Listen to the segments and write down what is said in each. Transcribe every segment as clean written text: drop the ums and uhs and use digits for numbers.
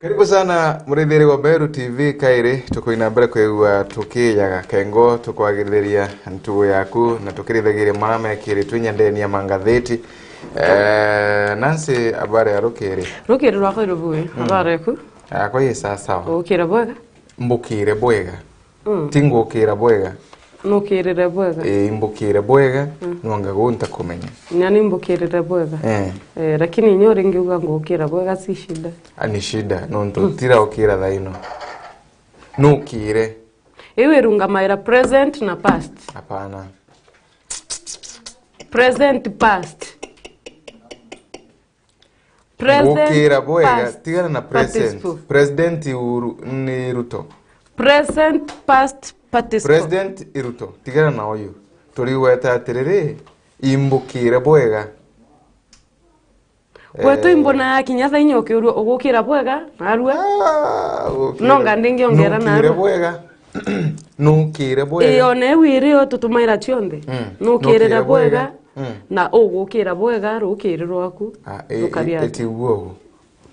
Karibu sana murithiri wa Meru TV kairi tukoina mbere kwigua tukiyaga kengo tukwagiriria ntugo yaku na tukirithagiria marama yakiri twinyandeni ya mangatheti Nancy abare ya rukiri rwako rubuye abare ku ako yesa sawa ukira bwega mbukire bwega tingo ukira bwega nukirire bwega mbukire bwega nwanga gunta kumenya nyani mbukirire bwega lakini nyori ngiuga ngo ukira bwega si shida ani shida nonto tira ukira thaino nukire iwe rungamaira present na past hapana present past ukira bwega tigana na present president ni Ruto present past participle President Ruto tigana na oyu turiweta atiriri imbukire bwega kwetu imbona kinyatha inyoke ugukira bwega narua nonga ndingi ongera na nukire bwega nukire bwega iyo ne wiri tutumaira tionde nukirira bwega na ugukira bwega rukiri rwaku eti ugo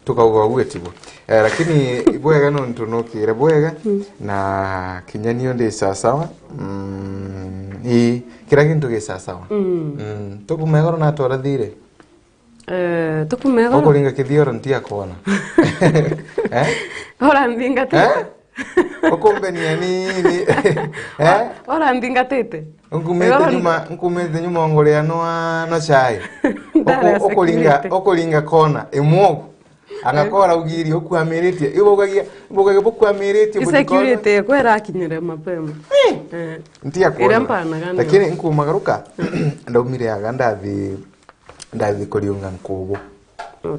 tukauga uetibo lakini bwega no ntunukire bwega na kinyanio ndi sawa kila kintu gi sawa tukumegoro na tora thire tukumegoro okolinga kithioro ntia kona ora ndinga tete okombenia nini ora ndinga tete nkumete nyuma ngoria no chai okolinga kona imwogo angakora ugiri okuamiritie ibogagia bokuamiritie security kwera kinyere mapema ntia kwa lakini nkumagaruka ndaumire aga ndathi kuriunga nkubo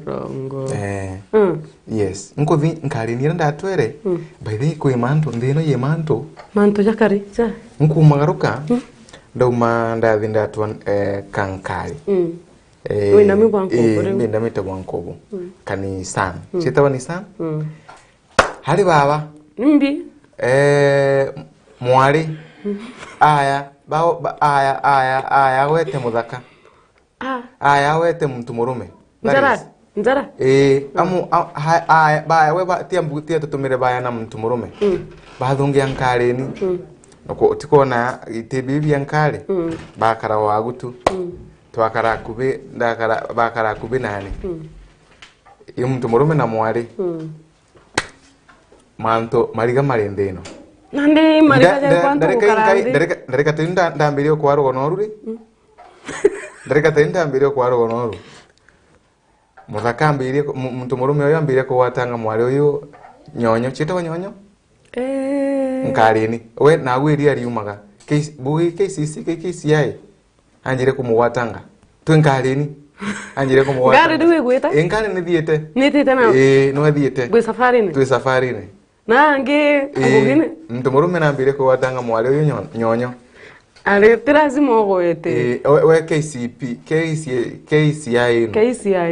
rongo yes nkuthi nkarinira ndatwere by the way manto ndino ye manto jakari cha nkumagaruka ndauma ndathi ndatwa kankari wina mi bwanko nda mita bwanko kanisa chitawa nisan hari baba nimbi mwari aya wete muthaka aya wete muntu murume nzara amu aya baya we tia tutumire baya na muntu murume bathungia nkareni noko tikona itebibi yankare bakara wagutu twakara kubi ndakara bakara kubi nani iyo muntu murume na mwari manto mariga marendeno nande mariga ja kwanto ukarande ndareka tinda ndambirio kwa rugonoru ri ndareka tinda ndambirio kwa rugonoru muthakambire muntu murume oyo ambire ko watanga mwari oyo nyonyo chito nyonyo nkareni we na wiri ari umaga bugi KCCI anjire kumuwatanga twenkareni anjire kumuwatanga ngari diwe gweta enkane ni thiete na no thiete gwe safari ni twe safari ni nange ubugine muntu murume nambire ko watanga mwari oyo nyonyo ale tirazi mogoete we KCI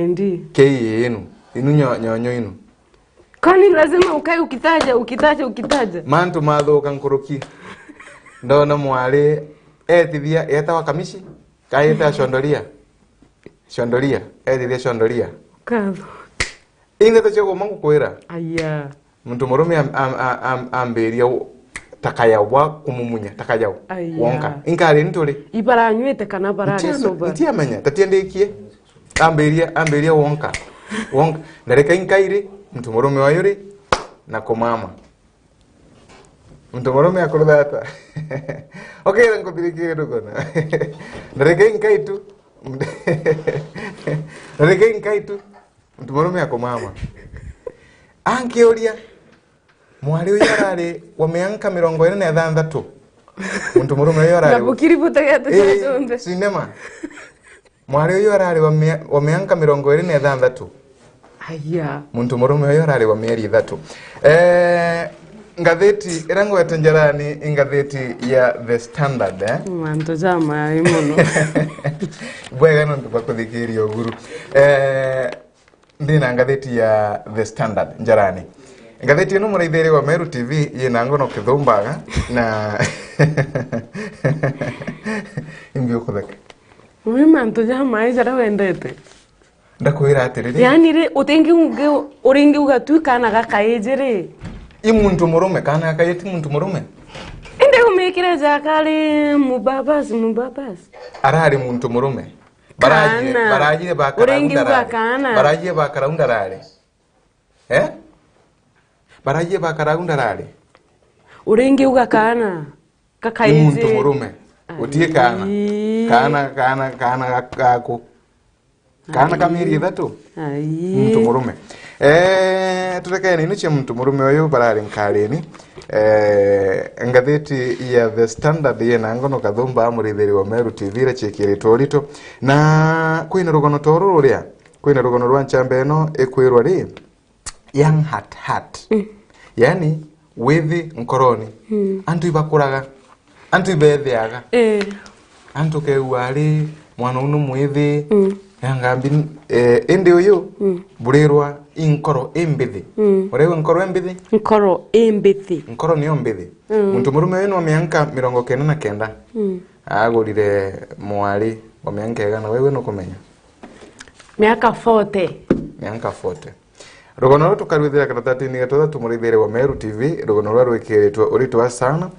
ndi KENU inu nyonyo inu kwani lazima ukae ukitaja mantu mathuka nkuruki ndona mwari etithia yetawa kamishi kaita shondoria etithia shondoria kazo ine tacho mangu kwera aya muntu murume amberia takaya wa kumumunya takaya wonka inkari ntole ibara nywete kana barare soba ntia manya tatiendekie amberia wonka ndareka inkaire muntu murume wayuri na komama muntu murume akurudata okay ngakuthirikie rugona ndareka inkaitu muntu murume akomama ankioria mwari uyu arari wa miaka 46 muntu murume uyu arari nabukiri butagete sinema mwari uyu arari wa miaka 46 aya muntu murume uyu arari wa mieri 3 ngatheti irango yatanjarani ngatheti ya The Standard manto jama imono bwega no ndibakuthikiria oguru ndina ngatheti ya The Standard njarani ngatheti no muraithere wa Meru TV yina ngono kithumbaga na imbio kuthaka manto jama ijara wendete ndakwira atiriri yani re uringi ugatwikana gakaejere imuntu murume kana akayeti muntu murume inde umekira jakale mubabas arari muntu murume baraje bakaraunda rare baraje bakaraunda rare uringi ugakana kakaejere muntu murume utie kana kako kana kamiri thatu muntu murume turekeni niche muntu murume uyu barari nkareni ngatheti ya The Standard yena ngono kathumba amurithiri wa Meru TV ra chekirito rito na kwina rugono toru ruria kwina rugono rwa nchambe eno ekwirwa ri young heart yani withi nkoroni antu ibakuraga antu ibethiaga antu keuari mwana unu mwithi yangambi indi uyu burirwa inkoro embithi urewe nkoro embithi nkoro ni ombithi muntu murume wenu wa mianka 99 agurire mwari wa mianka egana wewe no kumenya miaka 40 rugono rwa tukarwithira karatatini gatotha tumurithire wa Meru TV rugono rwa rwikiritwo uritwa sana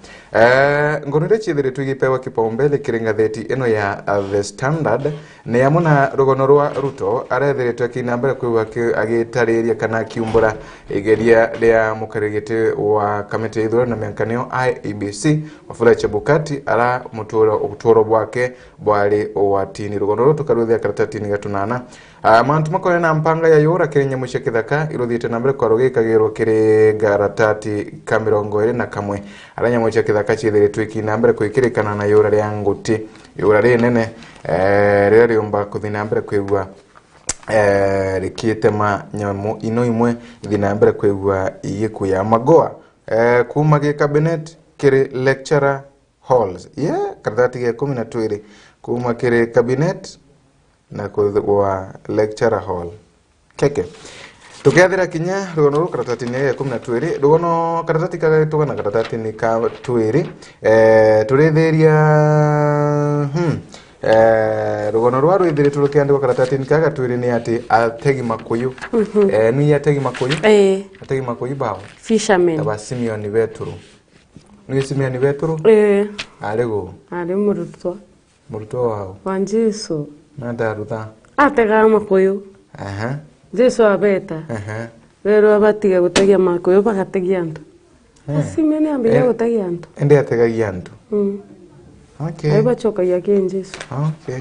ngonire chithiritwo igipewa kipaumbele kiringatheti eno ya The Standard ni amuna rugono rwa Ruto arethiritwo kinambere kwiwa agitariria kana kiumbura igeria ria mukarigiti wa kamiti ya ithurano na miankanio IEBC Wafula Chebukati ara muturo bwake bwari watini rugono rwa tukarwithira karatatini gatunana mantu makore na mpanga ya yura kirinya mushekithaka iruthite nambere kwa rugikagirwo kiri garatati ka 21 aranya mushekithaka chithiritwe kinambere kwikirikana na yura ria nguti yura ri nene rira riumba kuthina mbere kwigwa rikitema nyamu ino imwe thina mbere kwigwa iyiku ya magoa kuma gi cabinet kiri lecturer halls karatati ge 12 kuma kiri cabinet na kwa lecturer hall keke tukiathira kinya rugono ru karatati ni ya 12 rugono karatati kaga tugana karatati ni ka 2 turithiria rugono rwa rwithire turukiandikwa karatati ni kaga 2 ni ati ategi makuyu ni ategi makuyu ategi makuyu bao fishermen aba Simeon Beturu ni Simeon Beturu arego ari murutwa wao wanjesu nadarutha atega makuyu Jesu abeta rero abatiga gutagia makuyu bagategia antu Simeon ambire gutagia antu ende ategagia antu okay aiba choka yake Jesu okay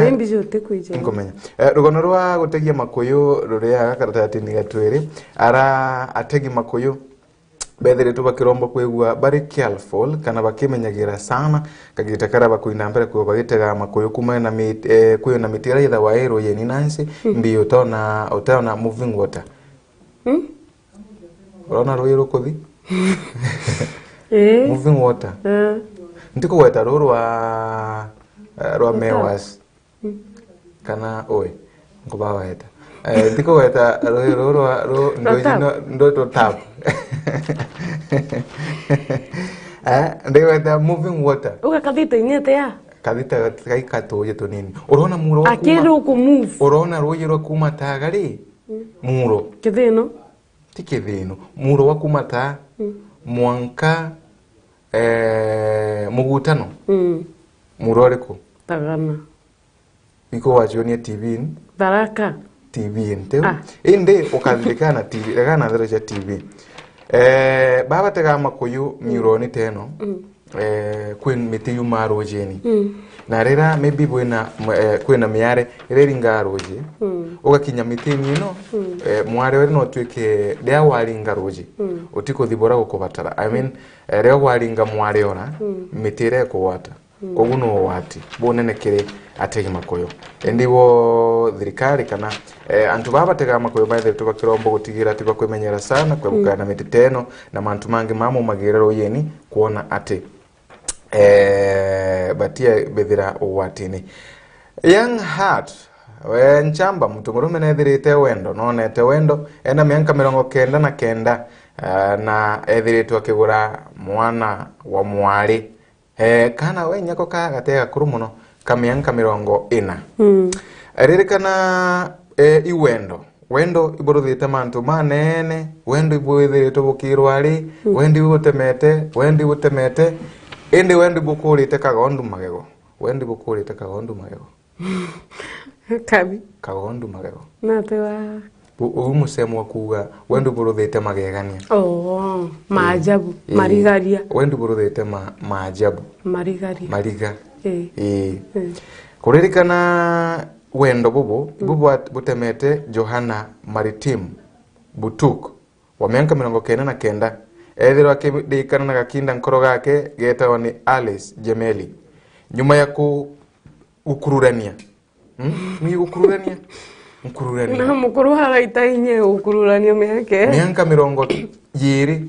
nembi jote kuija ngomenya rugono rwa gutegia makuyu ruria karatati ni gatwiri ara ategi makuyu bethere tu bakiromba kwegwa bari careful kana bakimenyagira sana kagita kara bakuina mbere kwo bagitega makuyu kuma na kuyo na mitira ida waero yeni nansi mbi utaona moving water rona roiro kothi moving water ndiko weta rwa mewas kana oe ngoba weta ndiko weta ro ndo tap ndiko moving water uga kadita inyete ya kadita kaikato yeto nini urona muro akero ku move urona royero kuma tagari muro kithino tikithino muro wa kuma ta mwanka mugutano muro riko tagana iko wachonia TV baraka TV nteu inde ukathirikana TV gana threja TV baba tega makuyu mironi teno kwin mitiyu marojeni na rera maybe kwina miare reringa roje ugakinya mitini no mware we no twike dia waringa roje utiko thibora gukubatara I mean rero waringa mware ona mitire kuwata koguno wati bonene kire ategi makoyo ndiwo thirikari kana antu baba tega makoyo baithe tubakirombo gutigira ati bakwemenyera sana kwebukana mititeno na mantu mangi mamu magirero yeni kuona ati batia bethira watini young heart we nchamba mtu murume nethirite wendo nonete wendo ena mianka 99 na ethiritwe akigura mwana wa mwari kana we nyako ka gatega kuru muno kamianka 40 Ririkana iwendo wendo iburuthite mantu manene wendo ibuithirite bukirwari wendi butemete indi wendi bukurite kagondu magego wendi bukurite kagondu magego kagondu magego natewa umusemo wa kuga wendi buruthite magegania maajabu marigaria wendi buruthite maajabu mariga kuririkana wendo bubu butemete Johanna Maritim Butuk wa miaka 99 ethirwa kidikana na gakinda nkoro gake getwa ni Alice Gemeli nyuma ya ukururania ni ukururania na mukuru hagaita inye ukururania miaka 20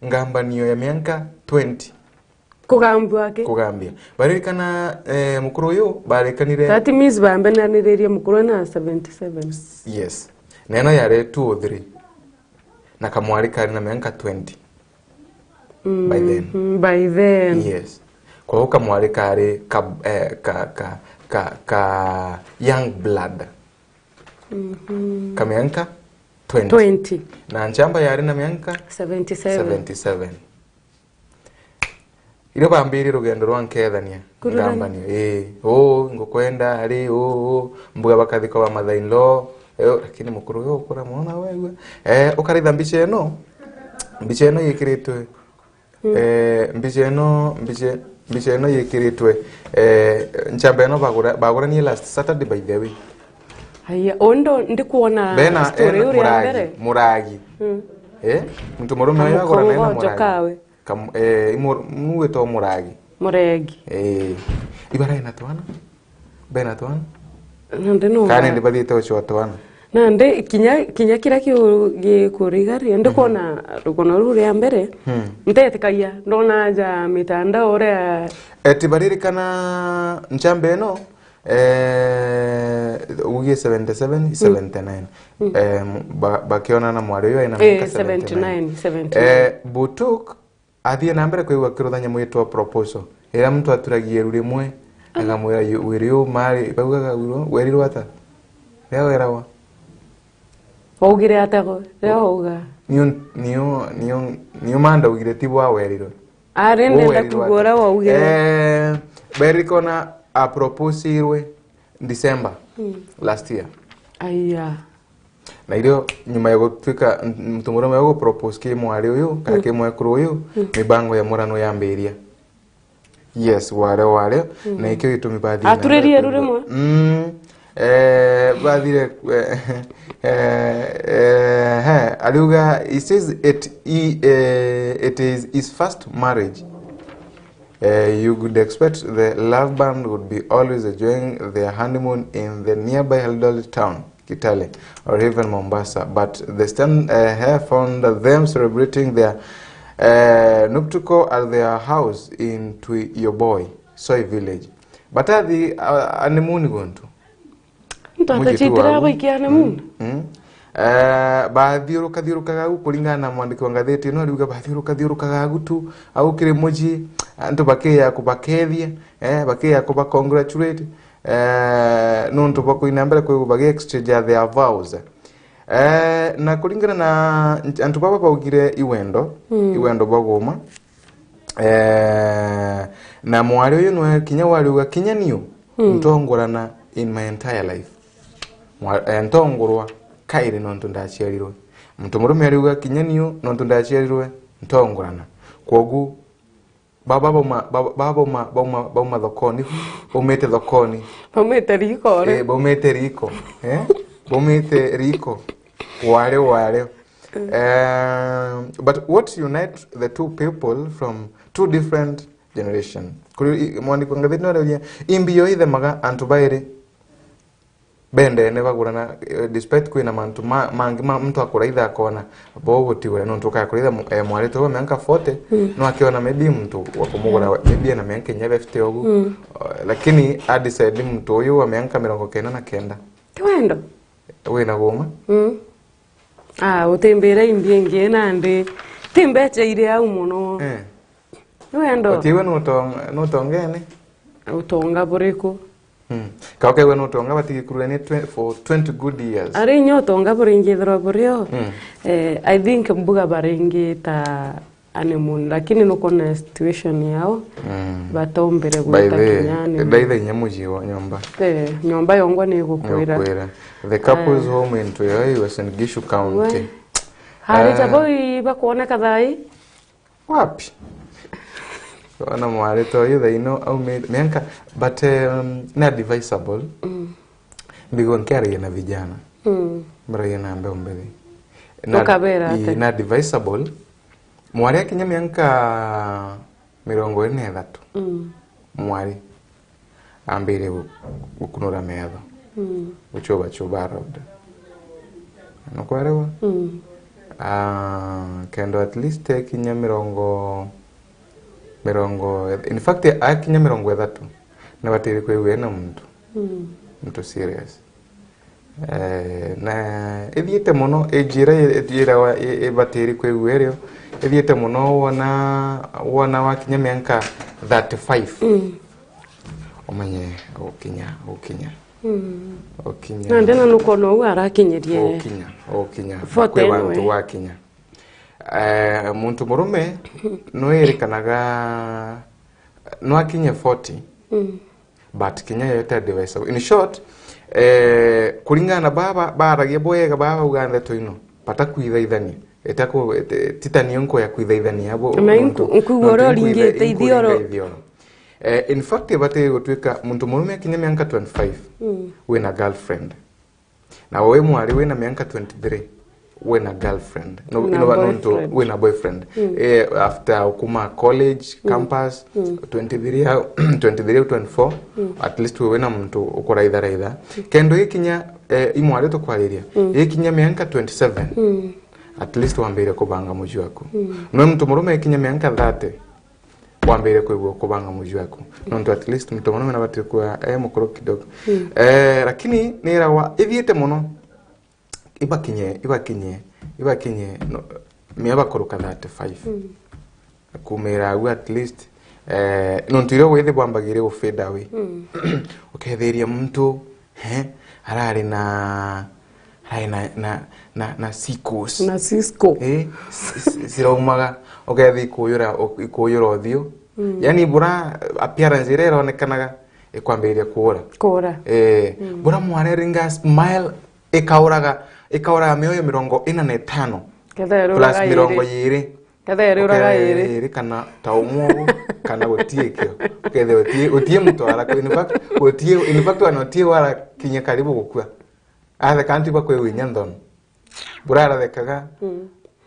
ngambanio ya miaka 20 kugambia barikana mukuru yu barikanire that means bambenanireria mukuru na 77 yes neno yare 2 or 3 na kamwari kari na miaka 20 by then yes kwa hiyo kamwari kari ka young blood kamianka 20 na nchamba yari na miaka 77 iro bambiri rugendo rwankethania ngambanio ngukwenda ari mbuga bakathiko ba mother in law lakini mukuru yo ukura muona wewe ukaritha mbiche eno yikiritwe mbiche eno yikiritwe nchamba eno bagura ni last Saturday by the way haya ondo ndikuona story uri mbere muragi mtu murume yagora na muragi muwe to muragi ibara ina twana bena twana nande no kana ndi badite ocho twana nande kinya kira gikurigari ndikona rukono ruri ambere ntetekaia ndona ja mitanda ore etibaririkana nchambe no ugie 77 79 bakiona na mwari yo ina 79 Butuk athie na mbere kuigwa kiruthanya mwitwa proposal ira mtu aturagie rimwe agamwira wirio mari baugaga werirwa ata leo erawa ogire atago leo uga niyo manda ugire tibwa weriro arende ndakugora wa ugire berikona a proposirwe December last year aya na irio nyuma ya gutwika mtumurome yo propose ke mwari uyu kake mwekuru uyu mibango ya murano yambiria yes wale na ikyo itumi bathi aturirie rurimo bathire aliuga he says it is his first marriage. You would expect the love band would be always enjoying their honeymoon in the nearby Eldoret town, Kitale, or even Mombasa, but the stand have found them celebrating their nuptial at their house in Tuyoboy, Soy village. But at the honeymoon going to bathiurukaga kuringana na mwandiki wa ngatheti no riuga bathiurukaga gutu au kire muji antu bakeya kubakethia bakeya kubacongratulate no ntu bakuina mbere kwa bage exchange their vows na kuringana na antu baba baugire iwendo bagoma na mwari uyu no kinya wariuga kinya niyo ntongorana in my entire life ntongorwa kaire nontu ndachiarirwe muntu murume ariuga kinyaniyo nontu ndachiarirwe ntongorana kogu baba bauma thokoni baumete thokoni baumete riko baumete riko wale but what unite the two people from two different generations kuri mwandiko ngatheti no imbiyo ithe maga antu baire bende ne bagurana despite kwina mantu mangi mtu akuraitha akona bogotiwe no ntuka akuraitha mwari to miaka 40 no akiona maybe mtu wakumugura maybe na miaka 50 ogu lakini adecide mtu uyu wa miaka 99 twendo wina goma utembera imbienge nande timbeche ile au muno wendo otiwe no tongene utonga buriko Kauke weno utonga batigikurane for 20 good years. Ari nyo utonga buringi thro burio. I think mbuga baringi ta honeymoon lakini nuko na situation yao batombere guta kinyani. Daitha nyamuji wa nyomba. Nyomba yongwa ni gukwira. The couple's home in Toyoi was in Gishu County. Hari taboi bakuona kadhai? Wapi? Wana mwari Toyoi they know au mianka but na advisable. Bigo nkari na vijana. Mara na ambe umbele. Na advisable. Mwari akinya mianka 43. Mwari ambire gukunura metho. Uchoba road. Nokwarewa? Kendo at least kinya mirongo in fact akinya 30 na batiri kwewe na mtu serious. Na edhiete mono ejira wa batiri kwewe ryo edhiete mono wana wakinya mianka 35. Omanye okinya Nandena nuko no arakinyirie. Okinya. Kwe bantu wakinya. Muntu murume no yerikanaga no akinya 40. But kinya yote device. In short, kulingana baba baragie boyega baba uganda toino. Pata kuithaithania. Etako titani yonko ya kuithaithania abo. Nkugoro lingete ithioro. In fact, bate gutwika muntu murume kinya mianka 25 wena girlfriend. Na wewe mwari wena mianka 23 wena girlfriend. Wena boyfriend. After ukuma college, campus 23 24 at least wena muntu ukora idha. Kendo ikinya imwari to kwaliria. Ikinya mianka 27 at least wambere kubanga muji wako. No muntu murume ikinya mianka 30 wambere kwego kubanga muji wako nonto at least mtomono na bati kwa mukoro kidogo lakini nera wa eviete mono ibakinye no miaba koroka 35 kumera we at least nonto iro wethe bwambagire o fade away uketheria mtu harari na sikos na Cisco siromaga ugethi kuyura othio yani bura appearance ire ronekanaga ikwambiria kuura bura mware ringa smile ikauraga mioyo 45 plus 20 Kathere uraga iri kana taumo kana gotiekio ukethe otie mutwara ko in fact anotie wala kinya karibu gukua athe kanti bakwe winyandon burara thekaga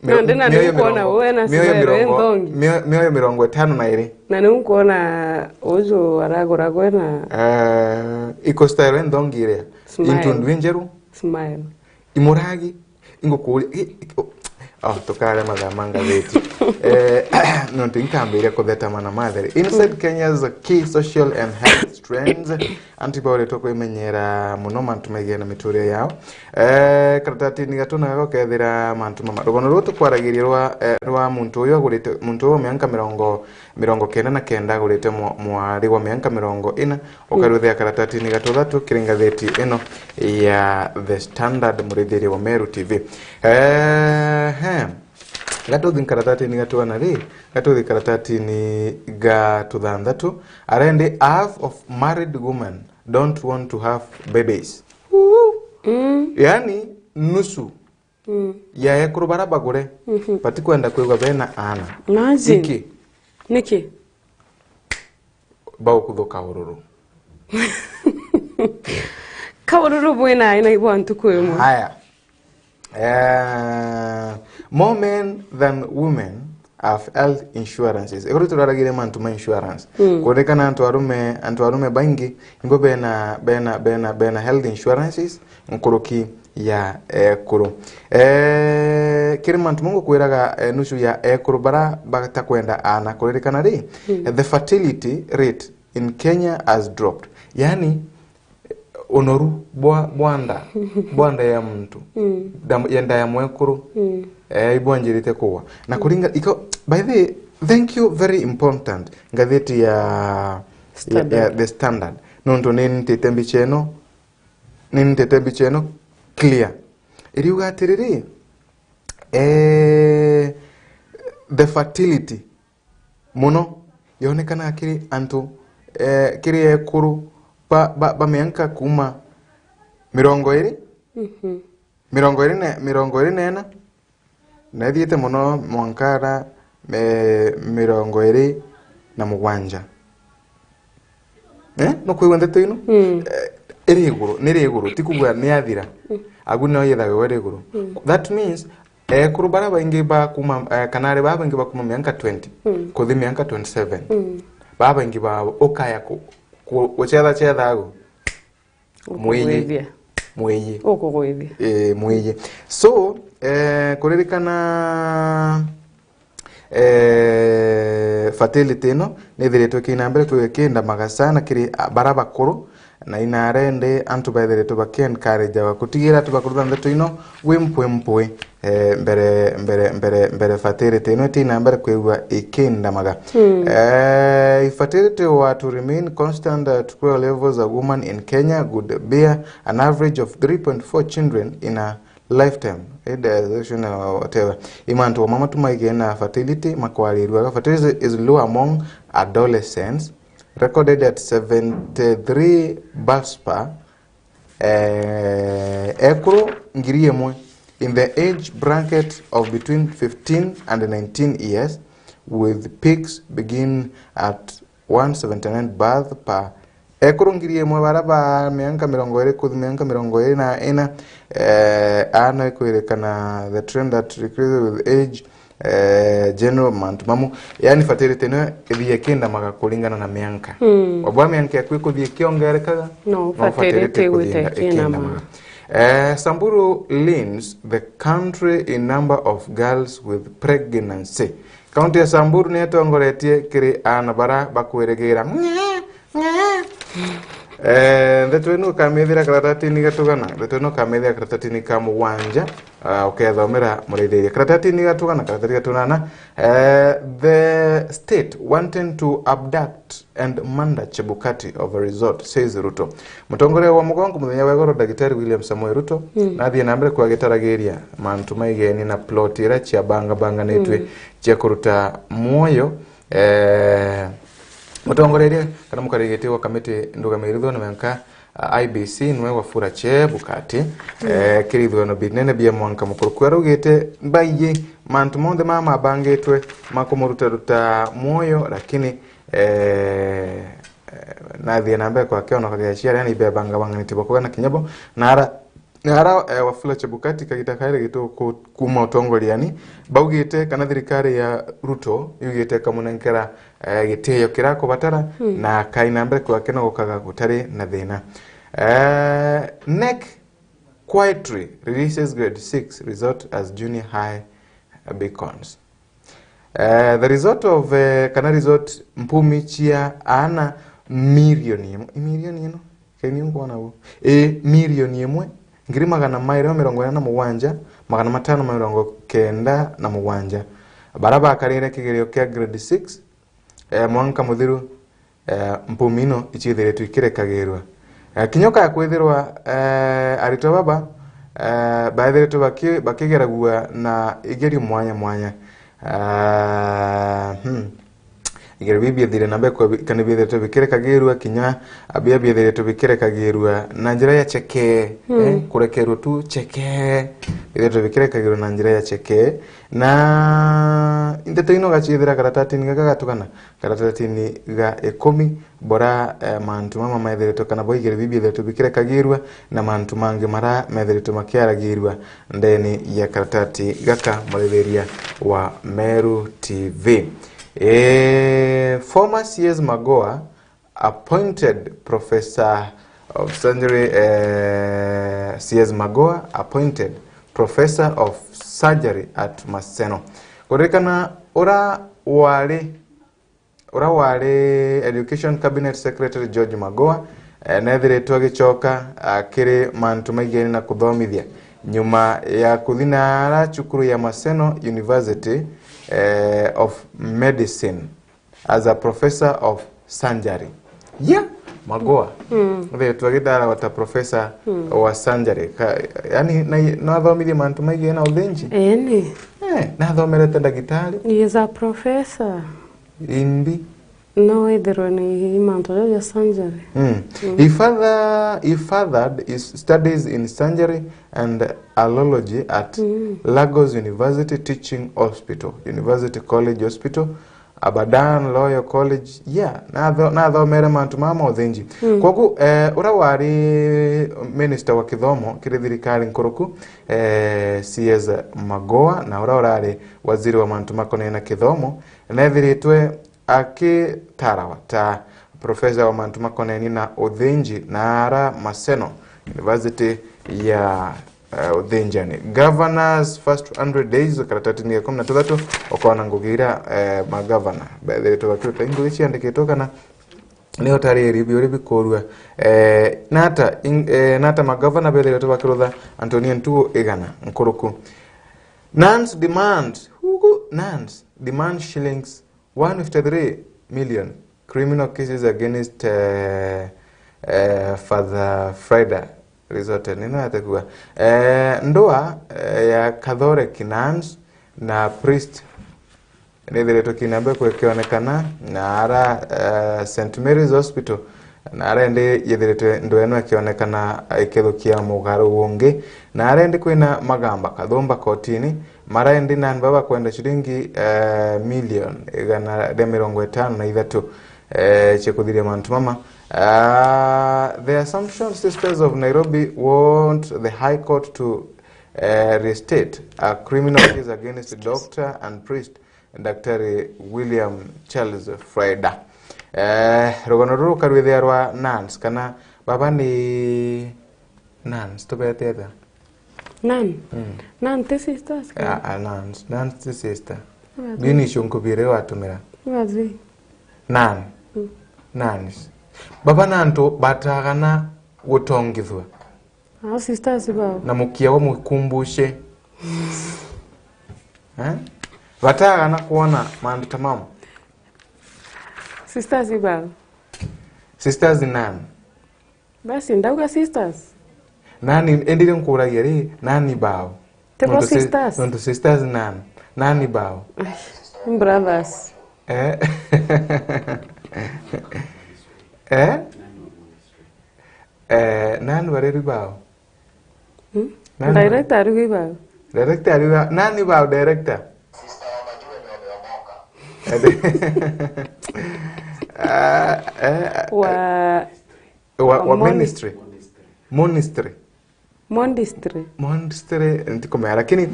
Nandena nukuona wewe na sibere ndongi mioyo 52 na nukuona ozo aragora gwena iko style ndongi ile intundu njeru smile imuragi ingokuri tokale madhamanga wetu nonto inkambira kodeta mana madere inside Kenya's key social and health trends antibody toko imenyera muno mantu megena mituria yao karatati ni gatuna gakethira mantu mama rugono ruto kwaragirirwa rwa muntu uyo gurite muntu uyo mianka 99 gurite mwari wa mianka 40 okaruthia karatati ni gatuthatu kiringatheti ino ya The Standard muridiri wa Meru TV Gatuthi karatati ni gatuana ri gatuthi karatati ni gatuthandatu arende half of married women don't want to have babies yani nusu ya ekurubara bagure pati kwenda kwegwa bena ana nazi niki bawo kuthoka ururu kaururu bwena ina ibwantu kwemo haya more men than women have health insurances. Ekuru turaragire mantu ma insurance. Kodekana antu arume bangi ngo bena health insurances nkoroki ya kuru. Kiri mantu mungu kweraga nusu ya kuru bara batakwenda ana kodekana ri. The fertility rate in Kenya has dropped. Yani onoru bwanda ya mtu yanda ya mwekuru ibwanjirite kuwa na kuringa iko by the thank you very important ngatheti ya the standard nonto nini tetembi cheno clear iriuga atiriri the fertility muno yonekana akiri antu kiri ekuru ba mianka kuma mirongo iri nena na thiete muno mwankara mirongo iri na mugwanja no kwigwa ndeto ino iri iguru tikugwa ni athira agu no yethaga were iguru that means kuru bara baingi ba kuma kanare baba baingi ba kuma mianka 20 kuthi mianka 27 baba baingi ba okaya kuchetha agu muiye muiye so kuririkana fertility no nithiritwe kinambere kwikenda magasana kiri baraba kuru na inarende antu baithiritwe bakencourage kutigira tubakurutha ndeto ino wimpwe mbere fertility no tinambere kwigwa ikenda maga fertility were to remain constant at equal levels. A woman in Kenya would bear an average of 3.4 children in a lifetime. Whatever. Imantu wa mama tumaigena fertility makwaliruwa. Fertility is low among adolescents, recorded at 73 births per ekuru ngiriemwe in the age bracket of between 15 and 19 years, with peaks begin at 179 birth per ekuru ngiriemwe baraba mianka mirongo iri kuthi mianka mirongo iri na ina ana kwerekana the trend that decreases with age general mamu yani fertility no ithie kenda maga kulingana na mianka wabwa mianka kwiko thie kiongerekaga no fertility kuthie maga Samburu leads the country in number of girls with pregnancy. County ya Samburu ni etongoretie kiri anabara bakweregera Ndetu kamethira karatatini gatugana ndetu kamethira karatatini ka mugwanja ukethomera mureithia karatatini gatugana karatati gatunana the state wanting to abduct and murder Chebukati of a resort, says Ruto. Mutongore wa mugongo muthenya wa goro Daktari William Samoei Ruto nathie nambere kwa gitaragiria mantu maigeni na plot ira cia banga netwe cia kuruta muoyo mutongoreria kana mukarigete wa kamete ndugamirithwa na menka IBC nwe wafura Chebukati kirithwa no binene bia mwanka mukuru kwarugite mbaye mantu monde mama bangetwe makumuruta muoyo lakini nathie nambe kwa kiono kagia yani ibe banga nitiboko na kinyabo nara wafula Chebukati kagita kaire gitu kuma utongoriani baugite kana thirikari ya Ruto yugite kamunenkera giteyo kirako batara na kainambe kwa kena gukaga gutari na thina NEC quietly releases grade 6 result as junior high beacons. The result of kana result mpumi chia ana milioni no kenyungo na milioni imwe ngiri magana mairo 47 magana matano 97 baraba akarire kigerio kia grade 6 mwanka muthiru mpumino ichithire twikire kagirwa kinyoka ya kwithirwa arito baba baithire tu bakigeragua na igerio mwanya igere bibia thire nambe kwa kana bibia to bikire kagirwa kinya abia bibia to bikire kagirwa na njira ya cheke kurekerwa tu cheke bibia to bikire kagirwa na njira ya cheke na indete ino gachithira karatati ni gagatukana karatati ni ga 10 bora mantu mama maithire to kana boigere bibia to bikire kagirwa na mantu mange mara maithire to makiaragirwa ndeni ya karatati gaka malitheria wa Meru TV. Former CS Magoa appointed Professor of Surgery. CS Magoa appointed Professor of Surgery at Maseno. Kurekana ora wale Education Cabinet Secretary George Magoa nethire twagichoka kiri mantu maigeni na kuthomithia nyuma ya kuthina chukuru ya Maseno University of Medicine as a professor of surgery. Yeah, magoa. Ve twagidara wata professor wa sanjari. Yani na thomithie mantu maigi na uthinji. Eni. Na thomerete ndagitari. He is a professor. Imbi. No, either ni mantu ya sanjari. He fathered his studies in surgery and allology at Lagos University Teaching Hospital, University College Hospital, Abadan Loyal College. Yeah, na thomere mantu mama uthinji. Kogu ura wari minister wa kithomo kiri thirikari nkuruku CS Magoa na ura urari waziri wa mantu makone na kithomo na thiritwe akitarawa ta professor wa mantu makoneni na uthinji na ara Maseno University ya uthinjani. Governors first 100 days karatati ni 13 okona ngugira magavana bethe wakiruta ingo ciandikitwo kana niho tari ribi bikorwa nata magavana bethe wakirutha Antonio Ntuo igana nkuruku. Nans demand shillings 153 million criminal cases against Father Friday resort nino atakuwa ndoa ya Kathore Kinans na priest nedireto kinambe kwekionekana na ara St Mary's Hospital na ara ndi yedireto ndo eno akionekana ikethukia mugaro wonge na ara ndi kwina magamba kathomba kotini mara ndi nan baba kwenda shilingi million igana de 53 chekuthiria mantu mama. The Assumption Sisters of Nairobi want the High Court to restate a criminal case against Doctor and priest Dr. William Charles Freda. Rogono ruru karwithiarwa Nans kana baba ni Nans tubeteta Nan the sisters. Nans the sister. Bini shunkubire watumira. Wazi. Nans. Baba nanto batagana gutongithwa. Sisters bao. Na mukia wa mukumbushe. Batagana kuona mandu tamamu. Sisters bao. Sisters nan. Basi ndauga sisters. Nani endire nkuragia ri nani bao. Tebo sisters. Nonto sisters nani bao. Brothers. Nani wareri bao. Director arugi bao. Director arugi nani bao director. Wa Monastery ntikomera lakini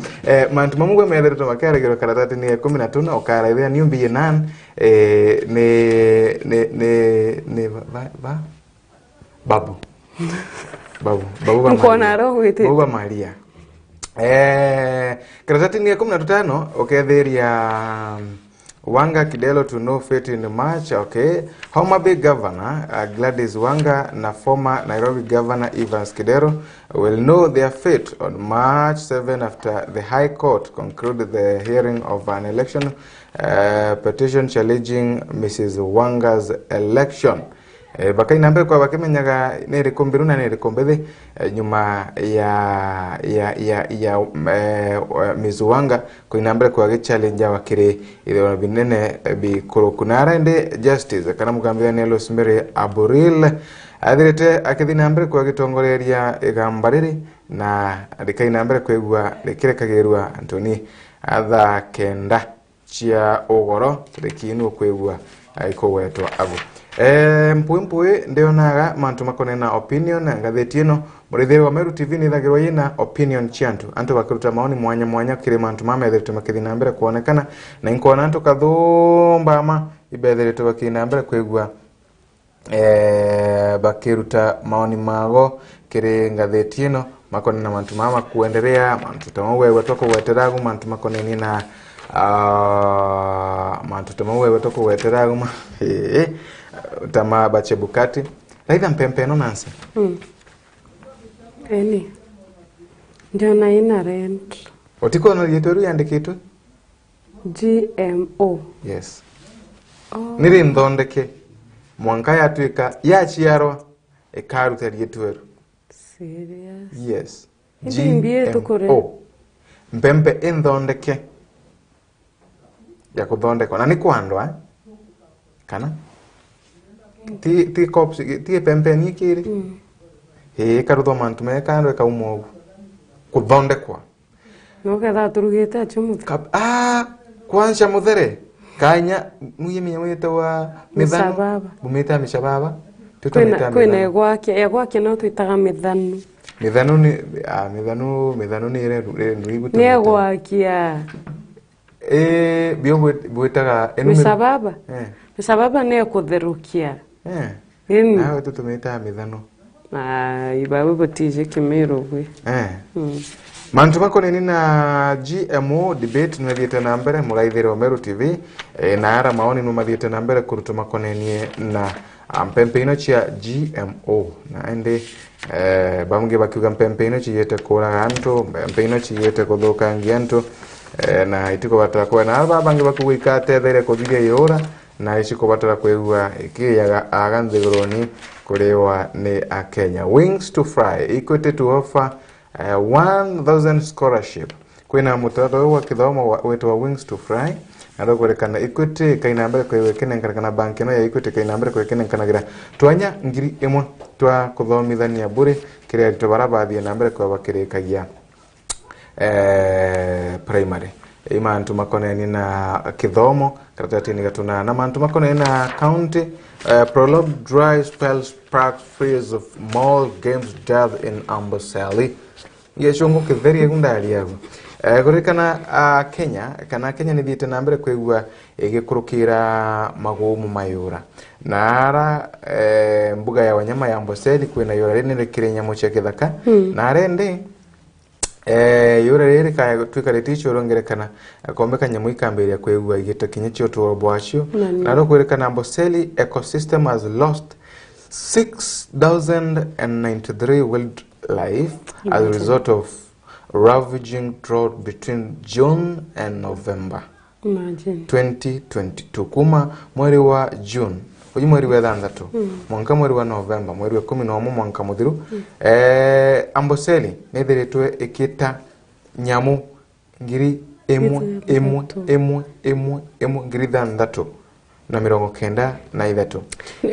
mantu mamugwe merero makaragiro karatati ni 13 okaraithia niumbi nan ne babu mkona roho ite Baba Maria karatati ni 15 okethiria Wanga Kidelo to no fate in March. Okay. Homa Bay Governor Gladys Wanga na former Nairobi Governor Evans Kidero will know their fate on March 7 after the High Court concluded the hearing of an election petition challenging Mrs. Wanga's election. Baka inambe kwa bakimenyaga nere kombiru na nere kombethi nyuma ya Mizuwanga kwa inambe kwa challenge wakire ile binene bi kurokunara ende justice kana mugambira ne Rosemary Aburil adirete akithinambe kwa gitongoreria igambariri na ndika inambe kwegwa lekirekagerwa Anthony atha kenda chia ogoro rekinu kwegwa aiko wetwa agu mpwe ndionaga mantu makonena opinion ngathetieno murithiru wa Meru TV ni thagirwa yina opinion chiantu antu bakiruta maoni mwanya kire mantu mametherete makithina mbere kuonekana na inkona antu kathumba ma ibetherete bakina mbere kwegwa bakiruta maoni mago kire ngathetieno makonena mantu mama kuendelea mantu tamwe twako weteragu mantu makoneni na mantu tamwe wetoko weteragu ma tama bachebukati laitha mpempeno nansi eni ndio na ina rent otiko no yetoru yandikitwe GMO yes niri ndondeke mwanka yatuika yachiarwa ekaruterie tweru. Serious? Yes. GMO. Mpempe indhondeke ya kuthondekwa na ni kwandwa kana ti cops ti pempe ni kiri karutho mantu me kandwe kaumo kuthondekwa no ketha turugite achumu kwansha muthere kanya muyemi yamwete wa mithano bumita mishababa kwina egwake no twitaga mithano mithano ni ire nuibutu ni egwakia bio bwetaga mishababa mishababa ni kutherukia nawe tutumita mithano ibawe botije Meru gwe mantu makoneni na GMO debate nuthiete na mbere muraithire wa Meru TV na ara maoni numathiete na mbere kuruta makoneni na mpempe ino chia GMO na ende bamuge bakiuga mpempe ino chiyete kuraga antu mpempe ino chiyete kuthukangia antu na itiko batara kwa na bangi bakuwika tethere kuthiria yora na iciko batara kwegua ikiyaga aganthiguroni kurewa ni a Kenya. Wings to Fly equity to offer 1000 scholarship kwina mutado wa kithomo wetu wa Wings to Fly ando kurekana equity kaina mbere kwewekene kana banki no ya equity kaina mbere kwewekene kana gira twanya ngiri imwe twa kuthomithania bure kiria tubarabathie na mbere kwa bakirikagia primary imantu makoneni na kithomo karatini gatuna na mantu makoneni na county prolonged dry spells spark fears of mall games death in Amboseli yeshongo kitheri gundari yago kurikana Kenya ni thiete na mbere kwegua igikurukira magumu mayura nara mbuga ya wanyama ya Amboseli kwina yura rinire kirenyamu cia kithaka na rende yura riri ka twikarete icorongerekana akombeka nyamu ikamberia kwegua igita kinyicho to bwacio na ro kwerekana Amboseli ecosystem has lost 6093 wildlife as a result of ravaging drought between June and November. Imagine 2022 kuma mweri wa June uyu mweri wa thanthatu mwanka mweri wa November mweri wa 11 mwanka muthiru Amboseli nethiritwe ikita nyamu ngiri emu ngiri thanthatu na 93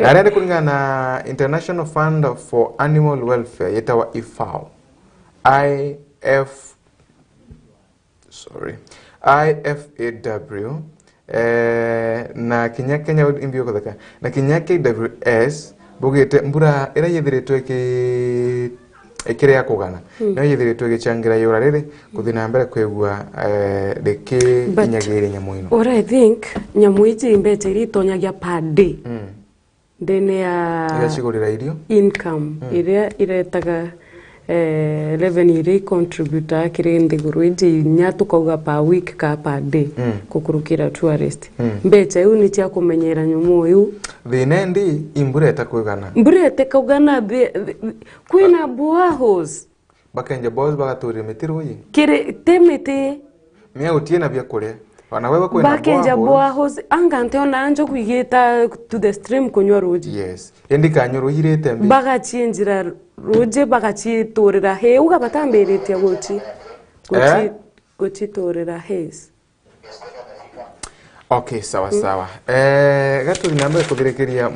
na rende kulingana na International Fund for Animal Welfare yetawa IFAW IFAW na Kenya imbio kodaka na Kenya KWS bugete mbura era yethiritwe ekire ya kugana na yethiritwe gichangira yura riri kuthina mbere kwegua deke inyagire nyamuino or I think nyamuiji imbete ritonyagia per day ndene ya chigurira irio income iria iretaga revenue iri contributor kiri ndiguru iji nya tukauga per week ka per day kukurukira tourist mbecha yu ni cia kumenyera nyumu yu thinendi imbureta kugana mburete kugana kwina boahos bakenja boys bagaturi mitiru yi kiri temete mia utiena bya kuria wana wewe kwina bakenja boahos angante ona anjo kuigeta to the stream kunywa roji yes endi kanyoro hirete mbi bagachinjira roje bagachitorera he uga batamberete gochitorera hes. Okay, sawa. Gatu namba kuthirikiria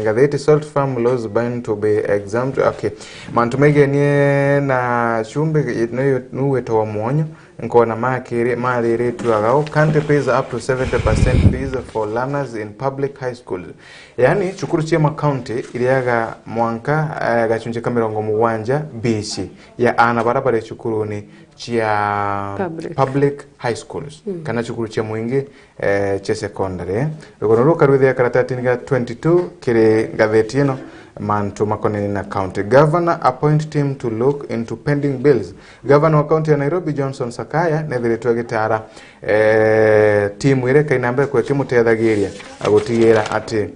ngatheti salt farm laws bound to be exempt. Okay. Mantu megenie na chumbe nuweto wa mwonyo nkona malire tuagao can't pay up to 70% fees for learners in public high schools. Yani chukuru chema county iliaga mwanka gachunje kamirongo muwanja bichi ya ana barabara chukuru ni chia public high schools kana chukuru chia mwingi che secondary rukonoruka rwithia karatati nga 22 kire ngatheti ino mantu makoneni na county governor appoint team to look into pending bills. Governor wa county ya Nairobi Johnson Sakaya nethiritwe gitara team ire kainambe kweke mutethagiria agutigera ati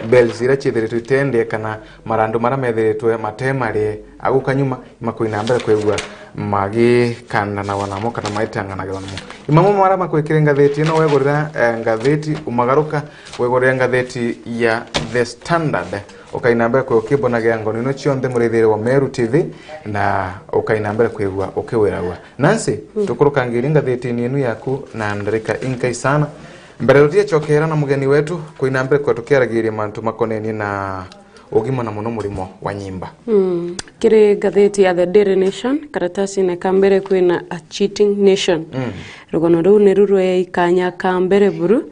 bells ira chithiritwe itende kana marandu mara methiritwe matemari agukanyuma makuina mbere kwegwa magi kana na wanamo kana maitanganagira namo imamo mara makwikire ngatheti no wegorera ngatheti umagaruka wegorera ngatheti ya The Standard ukaina mbere kwe ukibonaga ngoni no chionde murithire wa Meru TV na ukaina mbere kwegwa ukiwiragwa Nancy tukurukangira ngatheti inu yaku na ndarika inkai sana mbere rutie chokera na mugeni wetu kuina mbere kwa tukiaragiria mantu makoneni na ugima na muno murimo wa nyimba kire gatheti ya The Daily Nation karatasi na kambere kwina A Cheating Nation rugono ru ne ruru ya ikanya kambere buru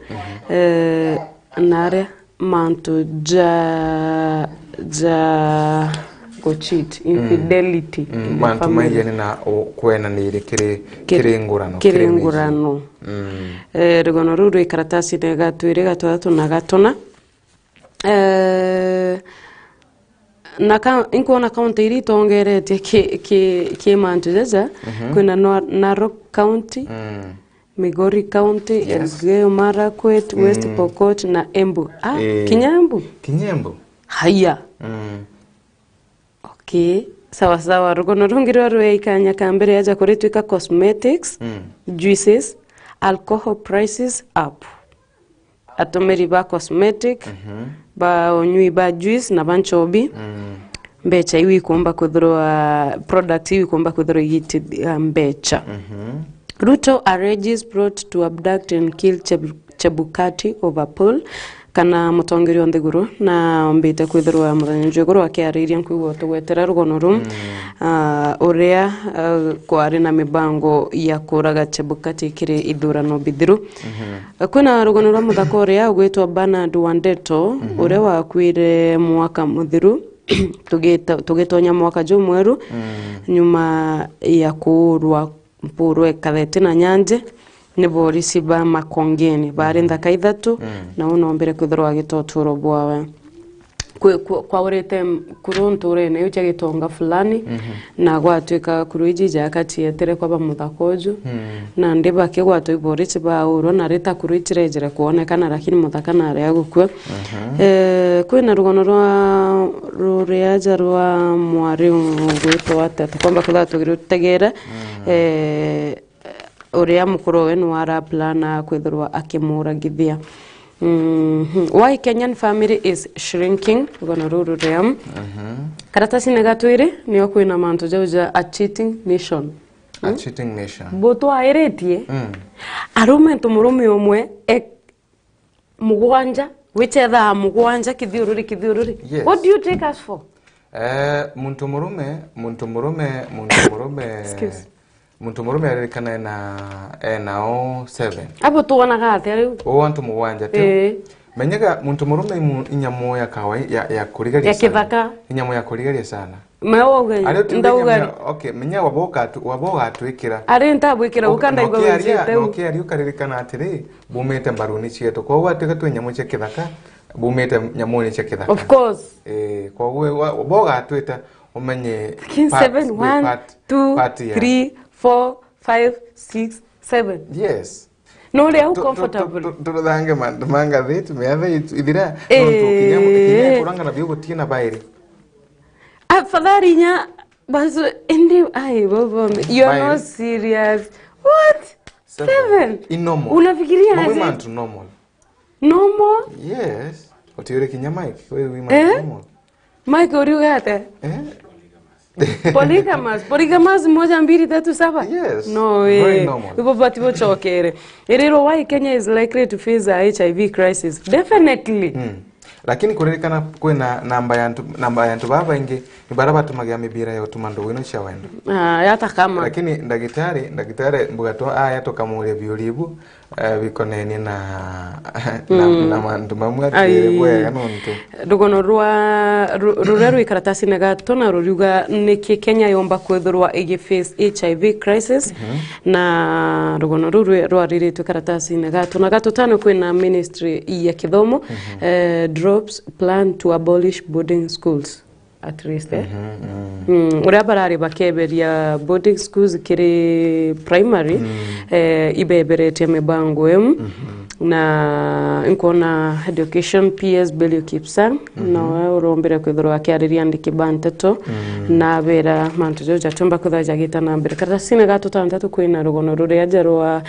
nare mantu ja go cheat infidelity mantu mayene na kwena ni kire ngurano rugono ruru karatasi na gatwire gatatu na gatona inkuona county iri tongerete ke mantu jaja kuna Narok County Migori County Elgeyo Marakwet West Pokot na Embu Kinyambu haya okay sawa rugono rungiro rwe ikanya kambere yaja kuritwika cosmetics juices alcohol prices up atomeri ba cosmetic ba onyui ba juice na banchobi mbecha iwi kuomba kudhurwa product iwi kuomba kudhurwa yiti mbecha Ruto arranges brought to abduct and kill Chebukati over poll kana mutongeri on the guru na mbite kwithirwa muthanyo guru akiariria nkuigo tugwetera rugono rum uria kwari na mibango ya kuraga Chebukati kire ithurano bithiru kwina rugono rwa muthako uria ugwitwa Bernard Wandeto uria wakwire mwaka muthiru tugetonya mwaka jo mweru nyuma ya kurwa mpurwe kathete na nyanje nibo risiba makongeni bari ndaka ithatu na unombere kwithirwa gitoturo bwawe kwa urete kurunture ne uche gitonga fulani na gwatwika kuruiji jakati yetere kwa ba muthakoju na ndiba ke gwatwe borisi ba uro na reta kuruitirejere kuonekana lakini muthakana ari agukwa kwina rugono rwa rureaja rwa mwari ngwito watata kwamba kuthatu girutegera uria mukuru we no ara plana kwithirwa akimuragithia why Kenyan family is shrinking gonna ruru ream karatasi negatwire niyo kwina mantu jauja A Cheating Nation boto airetie arume tumurume omwe mugwanja wichetha mugwanja kithiururi what do you take us for muntu murume muntu murume arikana na 7 abo tuonaga atia riu wantu mugwanja tu menyaga muntu murume inyamo ya kawaida ya kurigaria ya kithaka inyamo ya kurigaria sana meoge ndauga okay menya waboga twikira ari ntabwikira ukanda igwa wete okay ari ukaririkana atiri bumete mbaruni cieto kwa uwa tika tu nyamo cia kithaka bumete nyamoni cia kithaka of course kwa uwa waboga twita umenye 7 1 2 3 4 5 6 7 yes no they are comfortable to dange mangatheti meave idira no kinyamo kuranga na biogo tina bairi afadhali nya bas indi ai baba you are not serious what 7 inomo unafikiria aje normal yes otiore kinyama iki wewe normal Mike oriugate Polygamous moja mbili tatu saba yes no very normal ibo batibo chokere erero why Kenya is likely to face a HIV crisis definitely lakini kurerekana kwena namba yantu baba ingi ibaraba tumagia mibira ya utumando wino cia wendo yata kama lakini ndagitare mbugato yatoka muri biolibu bikoneni na mandu mamwe bwega nonto rugono rwa ikaratasi negatona ruruga niki Kenya yomba kwethurwa face HIV crisis na rugono rwa riritu ikaratasi negatona gatutano kwina ministry ya kithomo drops plan to abolish boarding schools at least uria barari bakeberia boarding schools kiri primary ibeberete mibango na nkona education PS Belio Kipsang na urombere kwithirwa akiariria ndiki banteto na bera mantu joja tumba kuthaja gita na mbere karatasi-ini gatu tantatu kwina rugono ruria njerwa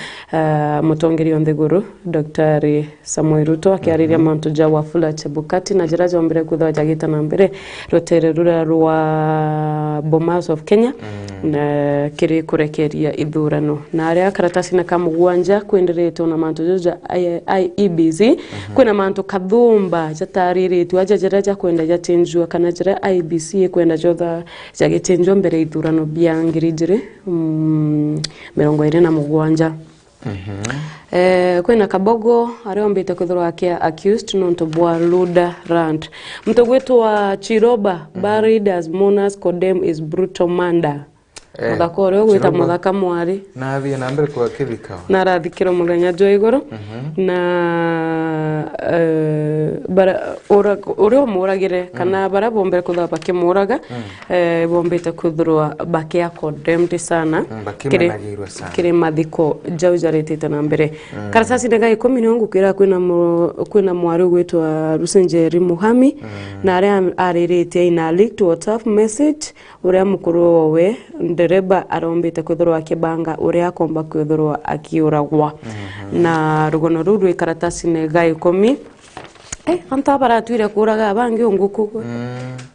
mutongeri onthiguru Dr. Samuel Ruto akiariria mantu ja Wafula Chebukati na njira jombere kuthaja gita na mbere rutere rura rwa Bomas of Kenya na kiri kurekeria ithurano na aria karatasi-ini kamugwanja kwenderetwo na mantu joja IEBC kwina mantu kathumba jatariritwe aja njira ja kwenda jatinjua kana njira IEBC kwenda jotha jagitinjwa mbere ithurano bia 2027 kwina Kabogo ariombite kwithirwa akia accused nonto bwa Luda Rand mtu gwitwa Chiroba buried as Monas condemn is brutal murder muthako uria gwita muthaka mwari na athie na mbere kwa kithikao na rathikiro muthenya jo iguru na bara uria muragire kana bara bombere kuthapa kimuraga bombete kuthurwa bakia condemned sana kire mathiko jaujaretete na mbere karatasi ndega 10 nongu kwira kwina mwari gwitwa Rusenjeri Muhami na aria aririte ina leaked WhatsApp message uria mukuru we ndereba arombete kwithirwa akibanga uria akomba kwithirwa akiuragwa na rugono ruru karatasi nega 10 anta baratwire kuraga abangi unguku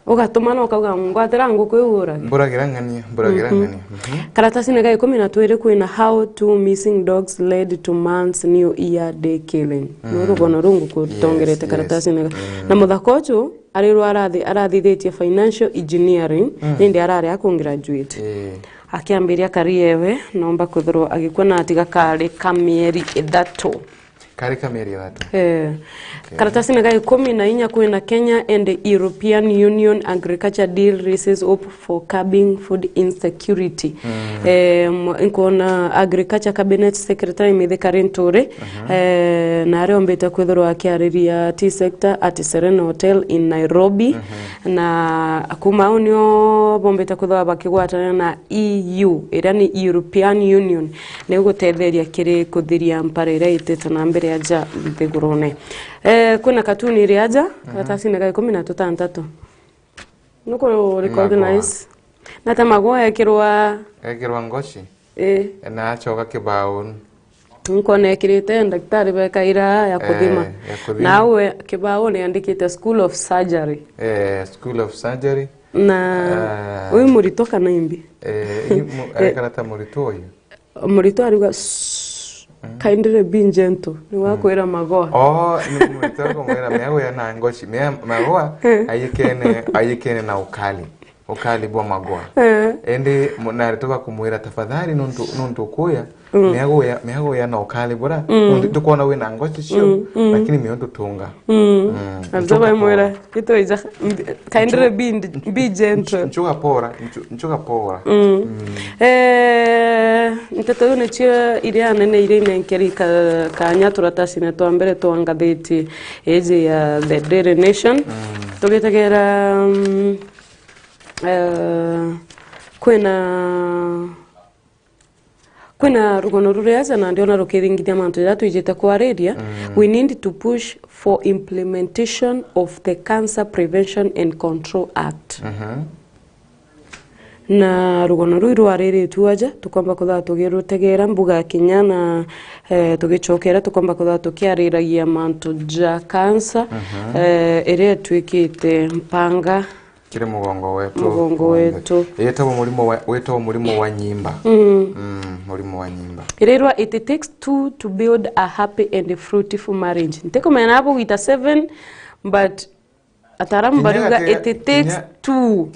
ugatuma no kauga ngwatira nguku yura buragirangania karatasi nega 12 kwina how two missing dogs led to man's new year day killing rugono rungu kutongerete karatasi nega na muthakocho arirwa arathithetie financial engineering ndi arari akungraduate akiambiria kariewe nomba kuthirwa agikona atiga kari kamieri 3 karatasi nega 14 kwina Kenya and the European Union agriculture deal raises hope for curbing food insecurity nkona agriculture cabinet secretary Mithika Nturi na ariombete kwithirwa akiariria tea sector at Serena Hotel in Nairobi na kuma unio bombete kwithirwa bakigwatana na EU ira ni European Union ne gutetheria kiri kuthiria mparira itete na mbere aja thigurone kuna katuni riaja karatasi nega 13 nuko recognize na tamago ekirwa ngoshi na achoka kibaun nko nekirite daktari bekaira ya kuthima nawe kibao ni andikite school of surgery na uyu murito kana imbi karata murito uyu murito ariga kindly be gentle ni wakwira magoa ni murito ko mwira meago ya na ngoshi magoa ayikene na ukali bwa magoa ende munaritoka kumwira tafadhali nonto kuya meago ya na ukali bora ndikona we na ngoshi sio lakini miondo tunga azaba mwira kito ija kindly be gentle nchuka pora nteto yone chia iriana ne irene nkeri kanya turatasi ne twambere twangatheti eje ya the Daily Nation tugetegera kwena rugono rureaza na ndio na rukiringithia mantu ya tuijete kwa radio we need to push for implementation of the Cancer Prevention and Control Act na rugono ruru arere tuaja tukomba kutha tugirutegera mbuga kinya na tugicokera tukomba kutha tukiariragia mantu ja cancer ere twikite mpanga kire mugongo wetu yetabo mulimo wa nyimba mulimo wa nyimba irerwa it takes two to build a happy and fruitful marriage nteko mena abo wita 7 but atarambaruga it takes two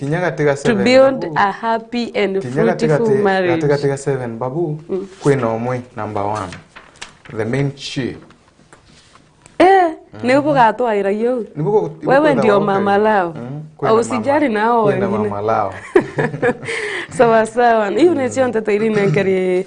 to build a happy and fruitful marriage atega 7 babu kwena omwe number 1 the main chief Niupo gato airayo. Wewe ndio mama lao. Au sijari nao wengine. Mama lao. Sawa. Iyo necio ntete iri nenkeri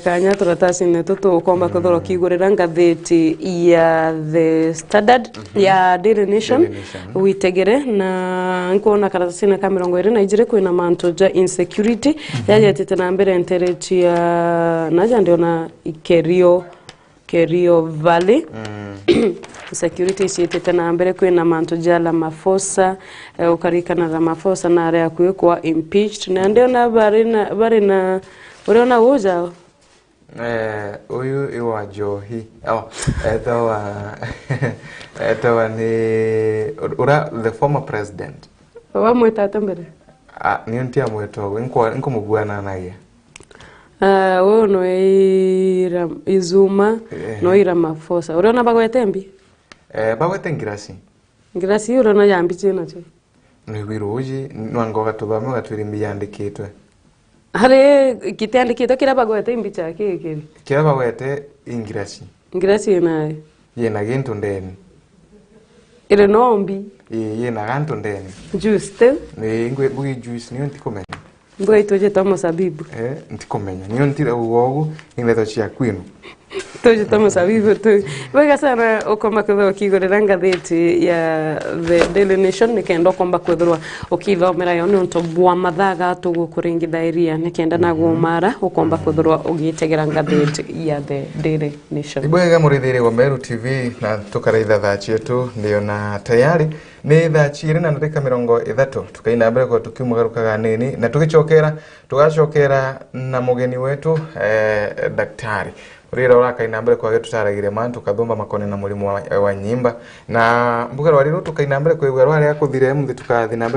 kanya turatasi netuto komba kuthoro kigurira ngatheti ya The Standard ya Daily Nation. Witegere na nkona karatasi na kamera ngwere na ijire kwina manto ja insecurity yaje tete na mbere enterechi ya naja ndio na ikerio Kerio Valley. Security ciitite na mbere kwina mantu jala mafosa ukarikana na mafosa na area kuikwa impeached na ndio na bari na uriona uja uyu iwa Johi etawa ni the former president wa mweta mbere ni ntia mweto inko mugwana naye wewe no ira izuma no ira mafosa uriona bagwete mbi bagwete ngirasi uriona yambi chino che ni wiruji nwangoga tuthome gatwirimbi yandikitwe hare kitandikitwe kira bagwete mbi chake kiri kira bagwete ngirasi naye yena gintu ndeni ile nombi yena gantu ndeni juste ni ngwe bugi juice ni ntikomenya mbwe itoje tomo sabibu ntikomenya ni ntira uwogu ingleto cia kwinu toje tomo sabibu to wega sana okoma kutho kigorera ngatheti ya the Daily Nation nikenda komba kuthurwa ukithomera yo ni unto bwa mathaga tugukuringithairia nikenda na gumara ukomba kuthurwa ugitegera ngatheti ya the Daily Nation ibwega murithiri wa Meru TV na tukaraitha thachi yetu ndio na tayari ni thachi iri na ndika 30 tukaina mbere kwa tukimugarukaga nini na tugacokera na mugeni wetu daktari urira urakaina mbere kwa getu taragire man tukathomba makone na murimu wa nyimba na mbugero wariru tukaina mbere kwa igwa rwari akuthire muthi tukathina